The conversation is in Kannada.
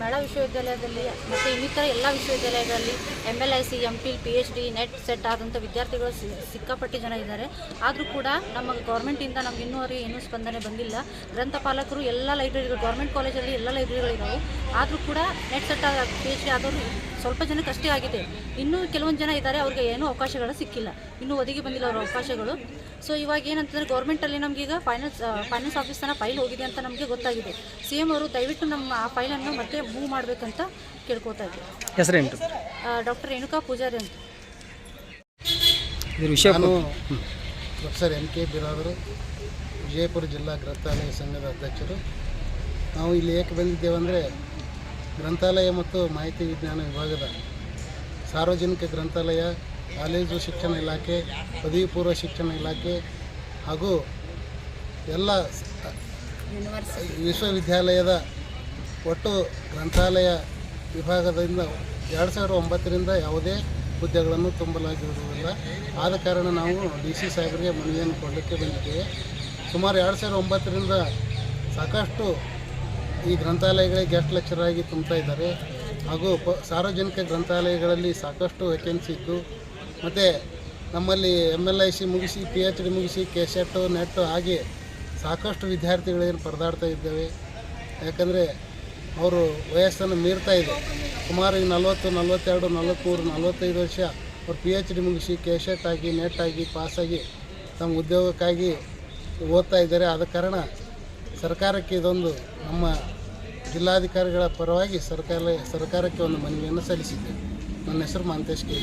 ಮೇಳ ವಿಶ್ವವಿದ್ಯಾಲಯದಲ್ಲಿ ಮತ್ತು ಇನ್ನಿತರ ಎಲ್ಲ ವಿಶ್ವವಿದ್ಯಾಲಯಗಳಲ್ಲಿ MLIC, MPhil, PhD, net set ಆದಂಥ ವಿದ್ಯಾರ್ಥಿಗಳು ಸಿಕ್ಕಾಪಟ್ಟಿ ಜನ ಇದ್ದಾರೆ. ಆದರೂ ಕೂಡ ನಮ್ಮ ಗೌರ್ಮೆಂಟಿಂದ ನಮ್ಗೆ ಇನ್ನೂವರೆಗೆ ಏನೂ ಸ್ಪಂದನೆ ಬಂದಿಲ್ಲ. ಗ್ರಂಥಪಾಲಕರು ಎಲ್ಲ ಲೈಬ್ರರಿಗಳು, ಗೌರ್ಮೆಂಟ್ ಕಾಲೇಜಲ್ಲಿ ಎಲ್ಲ ಲೈಬ್ರರಿಗಳಿದ್ದಾವೆ. ಆದರೂ ಕೂಡ ನೆಟ್ ಸೆಟ್ PhD ಆದವರು ಸ್ವಲ್ಪ ಜನಕ್ಕೆ ಅಷ್ಟೇ ಆಗಿದೆ. ಇನ್ನೂ ಕೆಲವೊಂದು ಜನ ಇದ್ದಾರೆ, ಅವ್ರಿಗೆ ಏನೂ ಅವಕಾಶಗಳು ಸಿಕ್ಕಿಲ್ಲ, ಇನ್ನೂ ಒದಗಿ ಬಂದಿಲ್ಲ ಅವರ ಅವಕಾಶಗಳು. ಸೊ ಇವಾಗ ಏನಂತಂದರೆ ಗೌರ್ಮೆಂಟಲ್ಲಿ ನಮಗೀಗ ಫೈನಾನ್ಸ್ ಆಫೀಸ್ ತನಕ ಫೈಲ್ ಹೋಗಿದೆ ಅಂತ ನಮಗೆ ಗೊತ್ತಾಗಿದೆ. CM ಅವರು ದಯವಿಟ್ಟು ನಮ್ಮ ಆ ಫೈಲನ್ನು ಮತ್ತೆ ಮೂವ್ ಮಾಡಬೇಕಂತ ಕೇಳ್ಕೊತಾ ಇದ್ದೀವಿ. ಹೆಸರೇಂಟು? ಡಾಕ್ಟರ್ ರೇಣುಕಾ ಪೂಜಾರಿ ಅಂತ. ನಾನು ಪ್ರೊಫೆಸರ್ MK ಬಿರಾದರು, ವಿಜಯಪುರ ಜಿಲ್ಲಾ ಗ್ರಂಥಾಲಯ ಸಂಘದ ಅಧ್ಯಕ್ಷರು. ನಾವು ಇಲ್ಲಿ ಏಕೆ ಬಂದಿದ್ದೇವೆ ಅಂದರೆ, ಗ್ರಂಥಾಲಯ ಮತ್ತು ಮಾಹಿತಿ ವಿಜ್ಞಾನ ವಿಭಾಗದ ಸಾರ್ವಜನಿಕ ಗ್ರಂಥಾಲಯ, ಕಾಲೇಜು ಶಿಕ್ಷಣ ಇಲಾಖೆ, ಪದವಿ ಪೂರ್ವ ಶಿಕ್ಷಣ ಇಲಾಖೆ ಹಾಗೂ ಎಲ್ಲ ವಿಶ್ವವಿದ್ಯಾಲಯದ ಒಟ್ಟು ಗ್ರಂಥಾಲಯ ವಿಭಾಗದಿಂದ 2009ರಿಂದ ಯಾವುದೇ ಹುದ್ದೆಗಳನ್ನು ತುಂಬಲಾಗಿರುವುದಿಲ್ಲ. ಆದ ಕಾರಣ ನಾವು DC ಸಾಹೇಬರಿಗೆ ಮನವಿಯನ್ನು ಕೊಡಲಿಕ್ಕೆ ಬಂದಿದ್ದೇವೆ. ಸುಮಾರು 2009ರಿಂದ ಸಾಕಷ್ಟು ಈ ಗ್ರಂಥಾಲಯಗಳಿಗೆ ಗೆಸ್ಟ್ ಲೆಕ್ಚರ್ ಆಗಿ ತುಂಬ್ತಾ ಇದ್ದಾರೆ. ಹಾಗೂ ಸಾರ್ವಜನಿಕ ಗ್ರಂಥಾಲಯಗಳಲ್ಲಿ ಸಾಕಷ್ಟು ವೇಕೆನ್ಸಿ ಇದ್ದು, ಮತ್ತು ನಮ್ಮಲ್ಲಿ MLIC ಮುಗಿಸಿ, PhD ಮುಗಿಸಿ, KSET, ನೆಟ್ ಹಾಗೆ ಸಾಕಷ್ಟು ವಿದ್ಯಾರ್ಥಿಗಳೇನು ಪರದಾಡ್ತಾ ಇದ್ದೇವೆ. ಯಾಕಂದರೆ ಅವರು ವಯಸ್ಸನ್ನು ಮೀರ್ತಾ ಇದೆ. ಸುಮಾರು 40, 42, 43, 45 ವರ್ಷ ಅವ್ರು PhD ಮುಗಿಸಿ, KSET ಆಗಿ, ನೆಟ್ ಆಗಿ ಪಾಸಾಗಿ ತಮ್ಮ ಉದ್ಯೋಗಕ್ಕಾಗಿ ಓದ್ತಾ ಇದ್ದಾರೆ. ಆದ ಕಾರಣ ಸರ್ಕಾರಕ್ಕೆ ಇದೊಂದು ನಮ್ಮ ಜಿಲ್ಲಾಧಿಕಾರಿಗಳ ಪರವಾಗಿ ಸರ್ಕಾರಕ್ಕೆ ಒಂದು ಮನವಿಯನ್ನು ಸಲ್ಲಿಸಿದ್ದೇವೆ. ನನ್ನ ಹೆಸರು ಮಾಂತೇಶ್ ಕೆ.